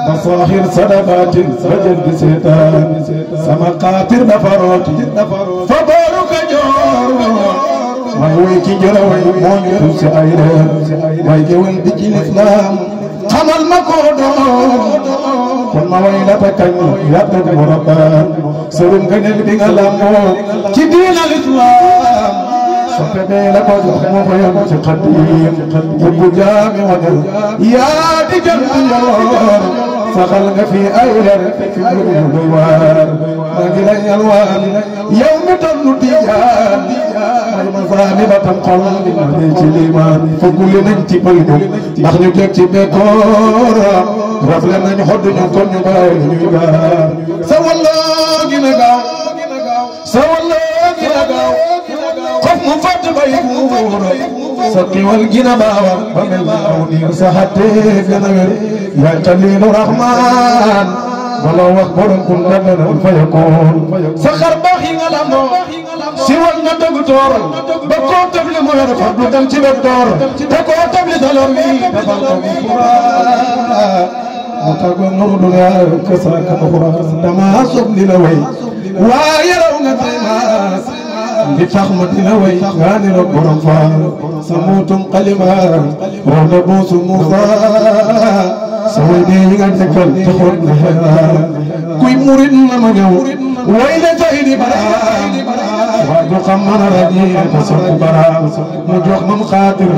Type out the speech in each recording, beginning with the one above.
مصاهر صدقات فجد بسيطان سما قاتر نفروتي فبارك جور ما ويكي جروي مونيو سعيرين ويجوي بجي الإسلام خمال مكودون كل ما ويلتك يبدو مربان سرم كنل بغلامو كدين الإسلام سفدي لك وجهه ويوم تقديم يبو جامي وجل يا دجل اليوم فخلق في أيلر في الوار مجل الوان يوم تنوديان المظالمة القلب مليك الإيمان فكل ننتي بينه نحن نكتي بكورا رفلنا نحد نكون نبايل سوى الله جنقاو سوى الله جنقاو قف مفاد بيبورا سقي والجنة باوا ومن الأوني سحتي جنوير يا جليل الرحمن ولو أكبر كل لنا فيكون سخر باخي غلامو سوى الندقتور بكو تبل مهر فضل تمشي بالدور بكو تبل ظلمي بفضل متقوم نور دنيا كسرك أخرى دما صبني لوي ويرون الناس بفخمة لوي غاني ربنا فار سموتم قلما ونبوس موسى سويني غنتكل تخون لها كوي مريد نمجو وين تهيني برام واجو قمنا رجي تسوق برام مجوخ من خاطر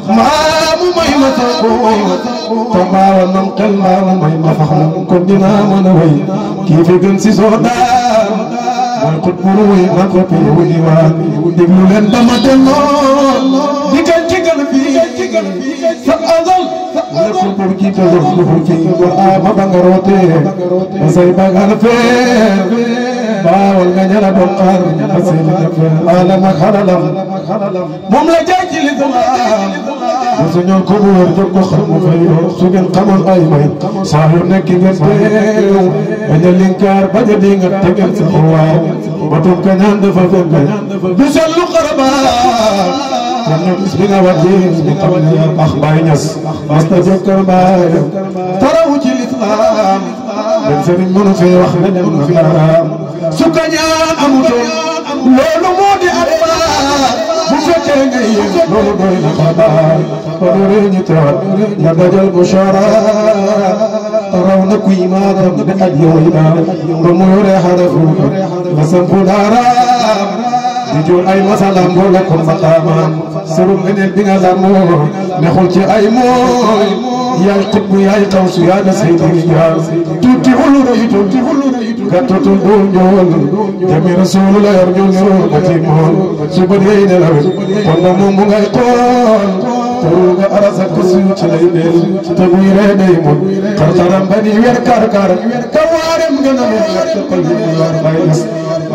ما مميمة تقول تما ونم قلما مميمة فخم كندنا منوي كيف جنسي سودان والقد بروي نقطي وديوان دبلو لن تمدنون ديكال تيكال في فأذل لكم بركي تزفله في القرآن بغروتي وسيبا غالفين باول غنير بقار حسين نفر عالم خلالم مملكة الإسلام وسنون كبور جبو خرم فيرو سجن قمر أيمين صاحب نكي نسبيو من الإنكار بجدين التقل سخوان وطب كنان دففن بسلو قربا كنا بسبنا ودين بقبل أخبار ناس مستجب كرباي تروج الإسلام من سنين من في وخنا المغرام سكنيان أموتون لولو مودي أربا بفتن غير لولو دوين خبار ودورين ترى يدجل بشارة ترون كويما دم بأديوينا بمور حرفو وسنفو العرام dijul ay masalam boole ko maqaman suru ngeen bi nga lamu neexul ci ay moy yaay xutbu yaay xawsu yaa na sayyidi yaa tuuti hulu raytu gàttu do ñool jami rasulullah yor ñu nuru ati mool su bëre ne la kon moom mu ngay xool turu nga arasa ko suñu ci lay del te buy re day mo xartaram bani wer kar ka warem gëna mo ko li war bay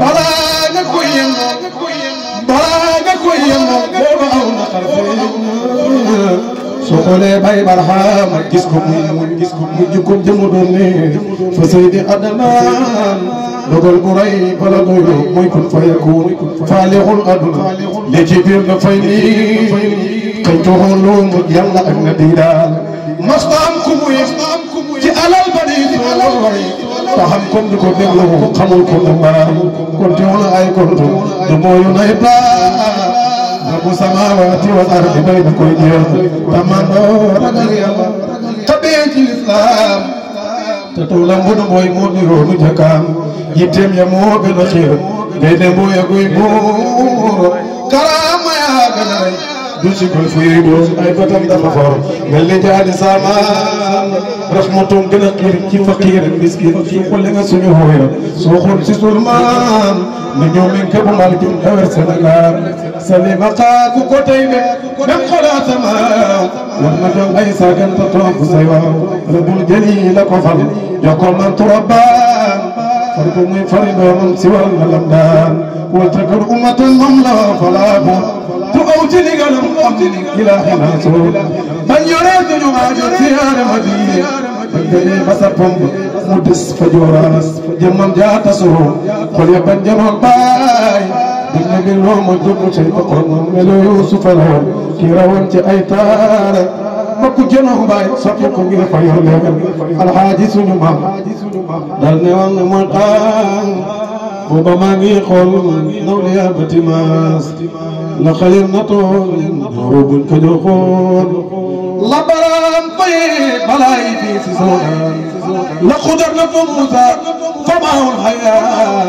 bala nga ko yëngu baaga ko yëngu booba aw na xarfe soo xoolee bay barxaama gis ko mu jukkoom jëmu doon ne fa seydi adamaan dogal bu rëy bala doylu mooy kun fa yakun faalixul aduna li ci biir na fay nii kañ toxoon loo mu yàlla ak na di daal mastaam ku muy ci alal ba di tooy taxam kon di ko déglu xamul ko mu baram kon te wala ay kontu du mooyu nay baa rabu samawati wal ardi bay na koy jeex tamandoo ragal yàlla tabee ci lislaam te tuulam bu nu mooy moo niroo nu jakaam yitteem ya moo gën a xiir ngay ne moo ya guy buur karaama yaa gën a rey du si gul fii doon ay batam dafa for mel ni jaani saamaan rahmatum gën a xiir ci faqiir miskin ci xolle nga suñu hooya soo xool si sulmaan ni ñoo min ke bu mal jum dawer Sénégal salima xaa ku ko tey ne dem xolaat sama war na jox ay saaganta toog say waaw rabul jëli la ko fal jox ko man turabaan far ko muy fari doomam si wal na lam daan wal takar ummatul moom la falaabu ku aw ci ndigalam am ilaahi naasoo bañ yoree duñu aajo siyaare Madina bañ gënee ba sa pomb mu des fa jooraas jëmmam jaata soo xol ya bañ janoon baay buñ ne bi loo ma jublu cay boqoon moom melo Yuusufa la woon kii rawoon ci ay taara bokk jënoo baay soppi ko ngir fa yor leegal alxaaji suñu maam dal ne woon ne mooy xaar booba maa ngi xool nawliya batimaas la xayir na tool buñ ko joxoon la baram fay balaay fii si soodaan la xudar na fa Muusa fa maawul xayaa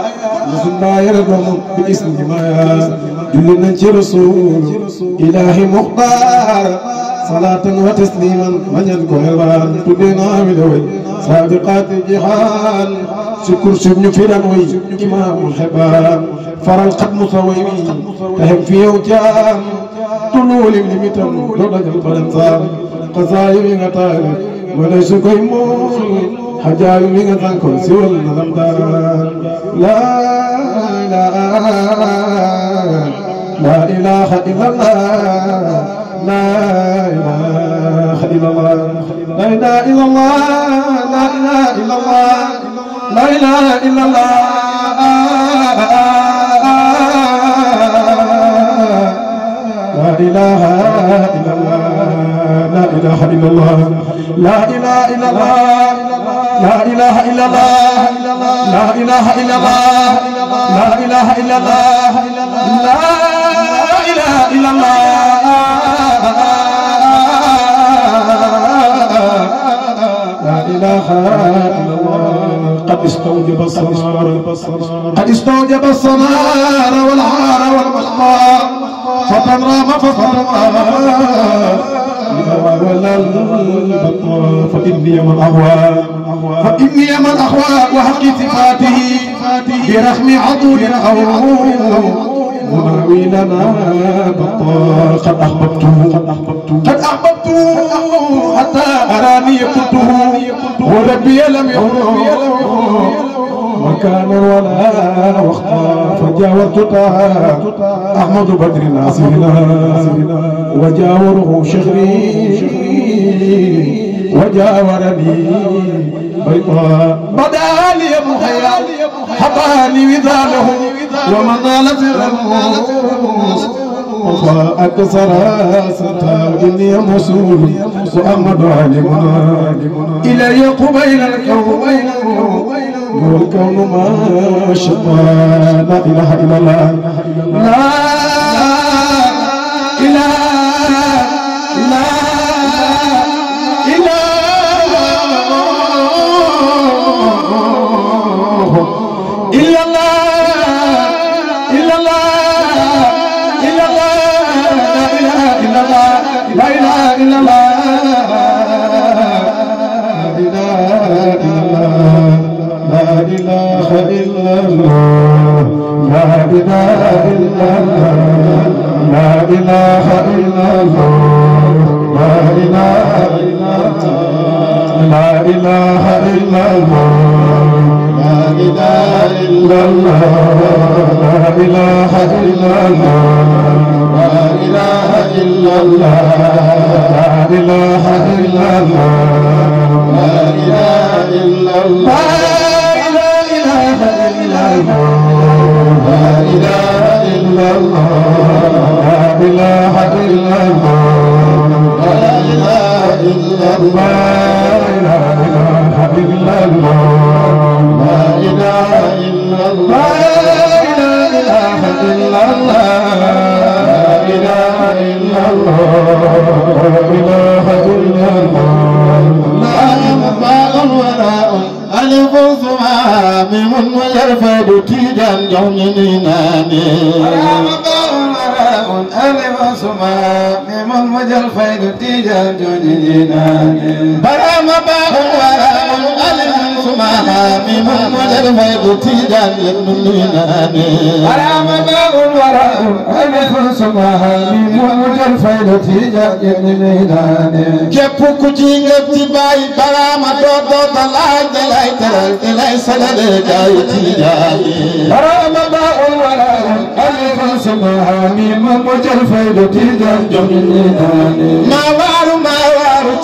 la suñ baayere doomu bi ismi maya julli nañ ci rasul ilaahi muxtaar salaatan wa tasliman mañan ko helwaan tuddee naa mi de way saabiqaati jihaan sukkur sub ñu fi daan way imaamul xebaan faral xat musa way mi taxem fi yow jaam tuluulim limitam doo dajal balam saam xasaayu mi nga taale wala su koy muul xajaayu mi nga tànkoon si wal na lam daan la ilaha illallah la ilaha illallah la ilaha illallah la ilaha illallah la ilaha illallah la ilaha illallah la ilaha illallah la ilaha illallah la ilaha illallah la ilaha illallah la ilaha illallah la ilaha illallah لا إله إلا الله قد استوجب الصنار قد استوجب الصنار والعار والمحمار فتن رام ولا البطار فإني من أغوى وحق صفاته برحم عضول أو مناوي لنا بطار قد أحببته حتى أراني قلته وربي لم يغره وكان ولا وقتا فجاورت أحمد بدر ناصرنا وجاوره شغري وجاورني بيضاء بدا لي محيا حباني وذاله ومن نال سره وأكثر ستاوي موصول وأحمد عالمنا إلى قبيل الكون والكون ما شاء لا إله إلا الله لا إله إلا لا إله إلا الله لا إله إلا الله لا إله إلا الله لا إله إلا الله لا إله إلا الله لا إله إلا الله لا إله إلا الله لا إله إلا الله لا إله إلا الله لا إله إلا الله لا إله إلا الله لا إله إلا الله لا إله إلا الله لا إله إلا الله لا إله إلا الله لا إله إلا الله لا إله إلا الله لا إله إلا الله لا إله إلا الله لا إله وراء ألف ثمام ويرفد تيجان يومنيناني ألف ثمام ويرفد تيجان يومنيناني برام باء وراء ألف ثمام ويرفد تيجان يومنيناني برام باء وراء ألف ثمام ويرفد تيجان يومنيناني képp ku ci ngëp ci bàyyi baraama doo talaaj dalay teral dalay salale gaay tijaani baraama baa'ul walaa'un alifun sumaami ma mu jël fayda tijaan jomi ni naani maa waaru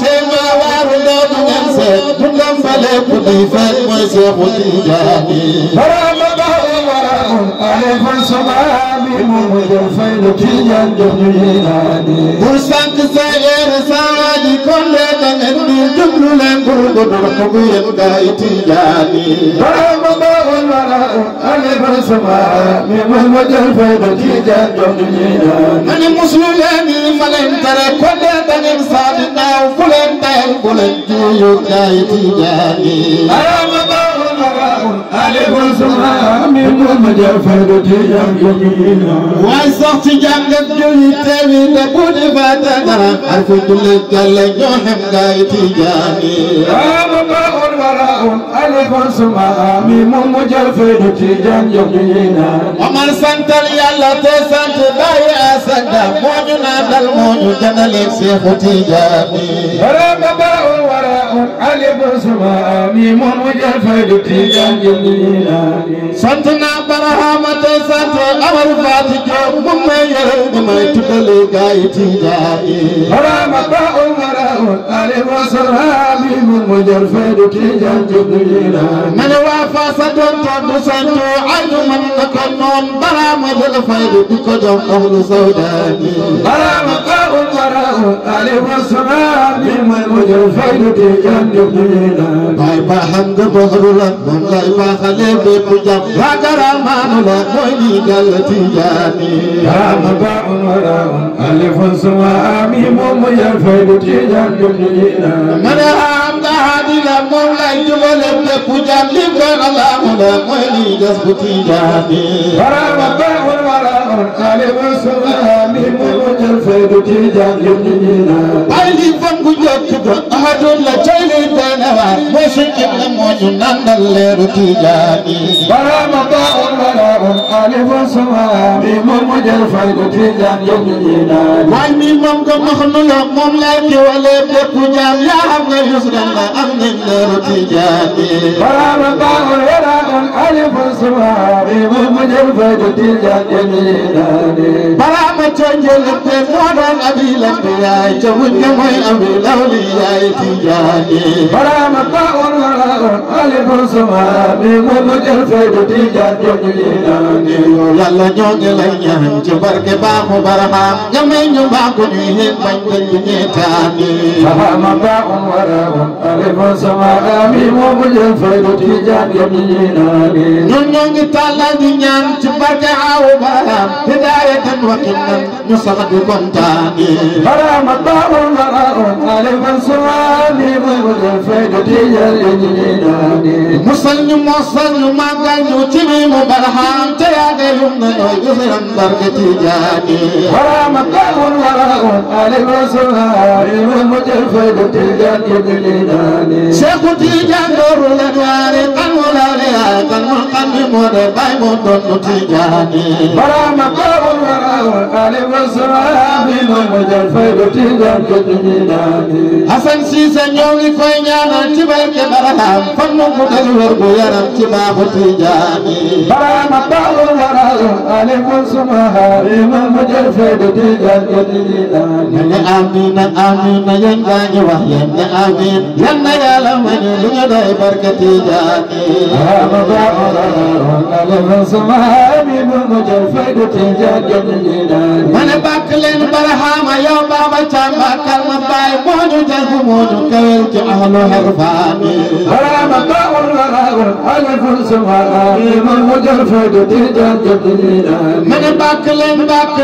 te maa waaru loolu ngeen seet dundam bale ku di feet mooy seexu tijaani baraama baa'ul walaa'un ألف الصبابي ممجر فيد تيجان جميلاني برسانك سير ساجي كل تنبي جبل لنقر قدر قبيل داي تيجاني برام باول وراء ألف الصبابي ممجر فيد تيجان جميلاني من مسلماني فلن ترى كل تنب صادنا وفلن تهل فلن جيو داي تيجاني برام باول وراء ألف الصبابي ممجر فيد تيجان جميلاني وصحت جنب جولي تبي تبودي فاتنا عرف كل الجل جوهم داي تيجاني برام باول وراء ألف الصبابي ممجر فيد تيجان جميلاني ومن سنتل يلا تسنت باي أسد موجنا دل موج جنالك شيخ تيجاني برام باول وراء ألف الصبابي ممجر فيد تيجان جميلاني سنتنا برهام تسنت أمر فاتج ممير دمي تدلي غاي تيجاني برام باول وراء ألف الصبابي ممجر فيد تيجان جميلاني من وافا سدون تدسنت عين من نكنون برام دل فيد بكجم أهل سوداني برام باول وراء ألف الصبابي ممجر فيد تيجان جميلاني باي باهم بغرلا من لا باخلي بكجم وكرمان لا موي دل تيجاني برام باول وراء ألف الصبابي ممجر فيد تيجان جميلاني من هم هادي لا مولاي جبل بكجم لكن الله لا موي دل تيجاني برام باول وراء ألف الصبابي ممجر فيد تيجان جميلاني باي لي فنكو جوك أحد لا جاي دنوا مشكل موجو نندل لير تيجاني برام باول وراء ألف الصبابي ممجر فيد تيجان جميلاني باي مي مام ko maxnul mom la ki wala bepp jam ya xam nga yusran la am nañ leer tijani برام باول وراء ألف الصبابي ممجر فيد تيجان جميلاني برام تنجل مودان أبي الأنبياء جوج موي أبي الأولياء تيجاني برام باول وراء ألف الصبابي ممجر فيد تيجان جميلاني يلا ñong lay ñaan ci barke baaxu barham ñamay ñu baaxu ñu heen bañ dañ ñeetaani برام باول وراء ألف الصبابي ممجر فيد تيجان جميلاني ñun ñoo ngi tàllal di ñaan ci barke aawu barham hidayatan wa qinnan ñu sax di kontaani برام باول وراء ألف الصبابي ممجر فيد تيجان جميلاني musal ñu mosal ñu màggal ñu ci mi mu barham te yaaga yum na nooy gisiram barke tijaani برام باول وراء ألف الصبابي ممجر فيد تيجان جميلاني شيخ تيجان دور الأنوار قن ولا ليا قن والقن مود باي مود تيجاني برام باول وراء ألف الصبابي ممجر فيد تيجان جميلاني حسن سيسا ñongi koy ñaanal ci barke barham fan mu guddal wér gu yaram ci baaxu tijaani برام باول وراء ألف الصبابي ممجر فيد تيجان جميلاني ne amina amina yéen gaa ñi wax yéen ne amin yal na yàlla may ñu lu ñu doy barke tijaani برام باول وراء ألف الصبابي ممجر فيد تيجان جميلاني ma ne bàkk leen barhama yow baaba càmbakal ma baay moo ñu jas moo ñu kawel ci ahlu harfaani برام باول وراء ألف الصبابي ممجر فيد تيجان جميلاني ma ne bàkk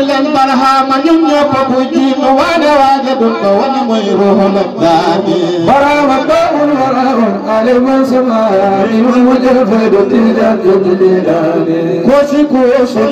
leen barhama ñun ñëpp bu jiinu waane waaja dun ko wane mooy ruuxul abdaani برام باول وراء ألف الصبابي ممجر فيد تيجان جميلاني koosi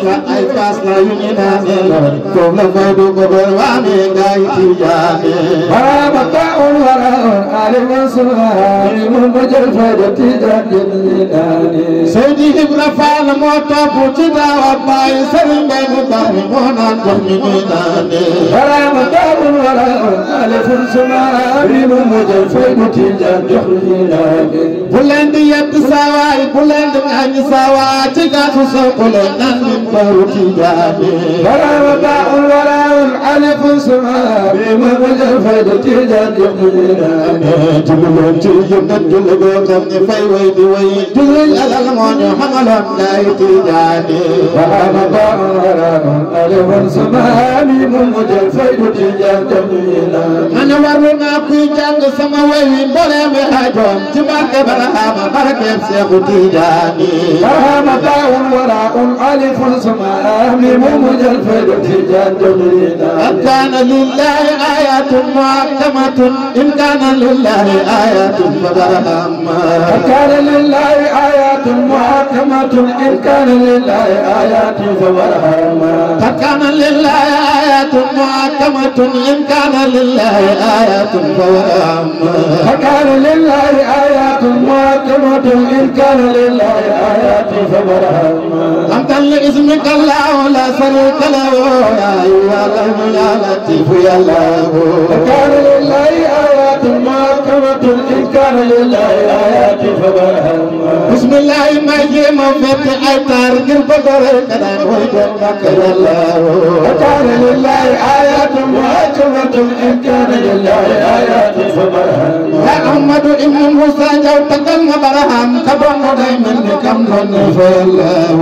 la ay paas la yu ñu naane lool foofu la fay du ko doon waame gaay tijaani برام باول وراء ألف الصبابي ممجر فيد تيجان جميلاني Seydi Ibra Faal moo topp ci daawa baay Sëriñ Mbay mu baax mi moo naan jox mi ñuy naane برام باول وراء ألف الصبابي ممجر فيد تيجان جميلاني bu leen di yedd saawaay bu leen di ŋaññi saawaay ci gàttu sow ku leen naan min baru tijaani برام باول وراء ألف سماء بمرج الفيض تيجان يقولنا جلون تيجان جلون كم في ويد ويد جل الألمان حملهم لا يتيجاني وحمد ألف سماء بمرج الفيض تيجان يقولنا أنا ورنا كي جان سما ويد بلا مهاجم تبارك برهام بركة سيخ تيجاني وحمد وراء ألف سماء بمرج الفيض تيجان يقولنا إن كان لله آيات محكمة إن كان لله آيات فبرهام إن كان لله آيات محكمة إن كان لله آيات فبرهام إن كان لله آيات محكمة إن كان لله آيات فبرهام إن كان لله آيات محكمة إن كان لله آيات فبرهام أنت لاسمك الله لا شريك له يا أيها الرحمن يا لطيف يا الله كان لله آيات محكمة إن كان لله آيات فبرهام بسم الله ما يجي مفتح أيتار قلب قرر كلام ويدمك يا الله كان لله آيات محكمة إن كان لله آيات فبرهام يا أحمد إن موسى جوتك المبرهام كبر دائما كم ننفى الله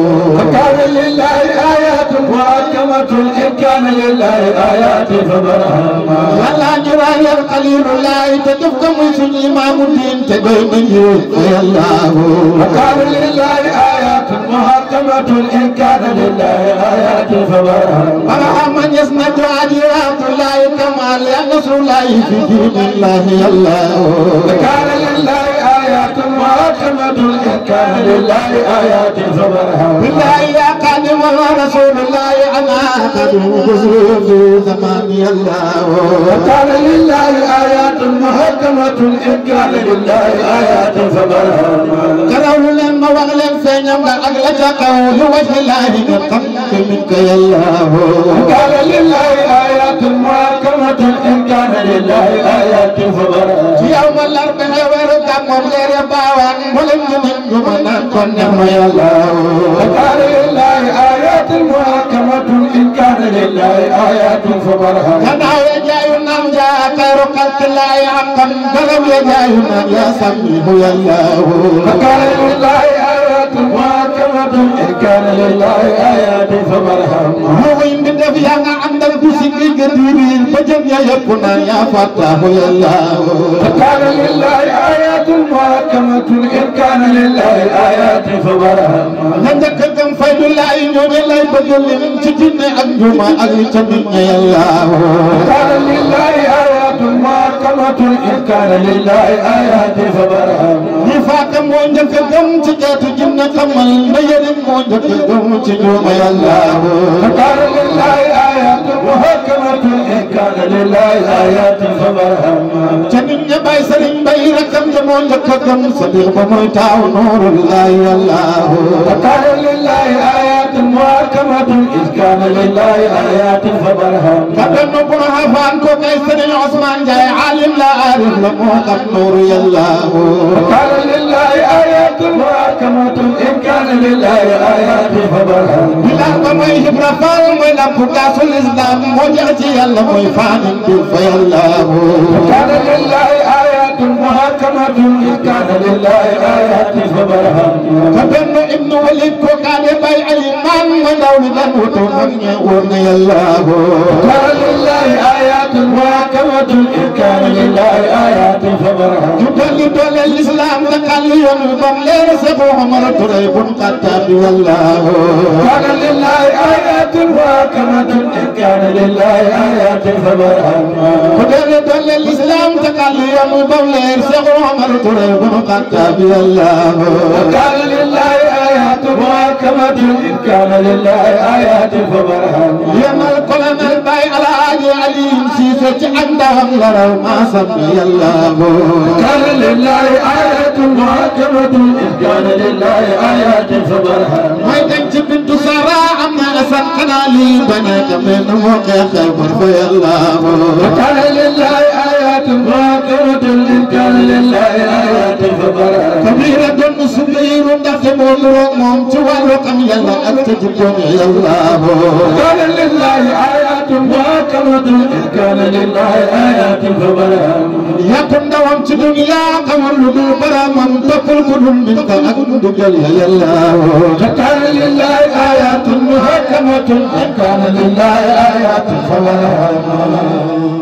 كان لله آيات محكمة إن كان لله آيات فبرهام يلا جرايا القليل لا تدفكم سن إمام الدين تبين يا الله كان لله آيات محكمة إن كان لله آيات فبرهام برهام يسند عجيرات الله كمال يا نصر الله في دين الله يا الله كان لله آيات محكمة إن كان لله آيات فبرهام بالله يا قادم رسول الله أنا قدم في زمان الله كان لله آيات محكمة إن كان لله آيات فبرهام كروا لما وغلم سينم أغلق قول وجه الله قمت منك يا الله كان لله آيات محكمة إن كان لله آيات فبرهام في يوم الأربعاء ورقم وغير باوان ولم ينم جمنا كن يا الله كان لله آيات محكمة إن كان لله آيات فبرهام كان يجاينا جاء خير خلق الله حقا بلم يجاينا يا سميه يا الله كان لله آيات محكمة إن كان لله آيات فبرهام هو إن بدفيا عند البسيط القدير فجم يكون يا فتاه يا الله كان لله آيات محكمة إن كان لله آيات فبرهام عندك كم فيد الله يوم الله بدل من تجن أنجما أجتمع يا الله كان لله آيات محكمة إن كان لله آيات فبرهام نفاق موجك كم تجات جن كمل مير موجك كم تجوم يا الله كان لله آيات محكمة إن كان لله آيات فبرهام جنين بايسرين بايركم موجك كم صديق موتاو نور الله يا الله كان لله آيات محكمة إن كان لله آيات فبرهام كبن برها فانكو كيسرين عثمان جاي عالم لا عارف لموقف نور يا الله كان لله آيات محكمة إن كان لله آيات فبرهام بلا ما يجيب رفال ولا فكاس الإسلام وجهتي الله ويفان في الله كان لله آيات محكمة إن كان لله آيات فبرهام كبن ابن وليد كوكان باي الإيمان ودولة وتمنى يا الله كان لله آيات محكمة إن كان لله آيات فبرهام تدل الإسلام تقلي ونظم لرسفهم رتريب قتاب والله كان لله آيات محكمة إن كان لله آيات فبرهام تدل الإسلام تقلي ونظم لرسفهم رتريب قتاب والله كان لله آيات محكمة إن كان لله آيات فبرهام يملك لنا البيع على علي سيسة عندهم لروا ما سمي الله كان لله آيات محكمة إن كان لله آيات فبرهام ما يتنجب بنت سارة أما أسن قنالي بنات من موقع خيبر في الله كان لله آيات محكمة إن كان لله آيات فبرهام كبيرة صغير دخل الرمم توالقم يلا أكتجبون يا الله كان لله آيات محكمة إن كان لله آيات فبرهان يكن دوام في دنيا قمر لدو برامن تقل كل منك أكد جل يا الله كان لله آيات محكمة إن كان لله آيات فبرهان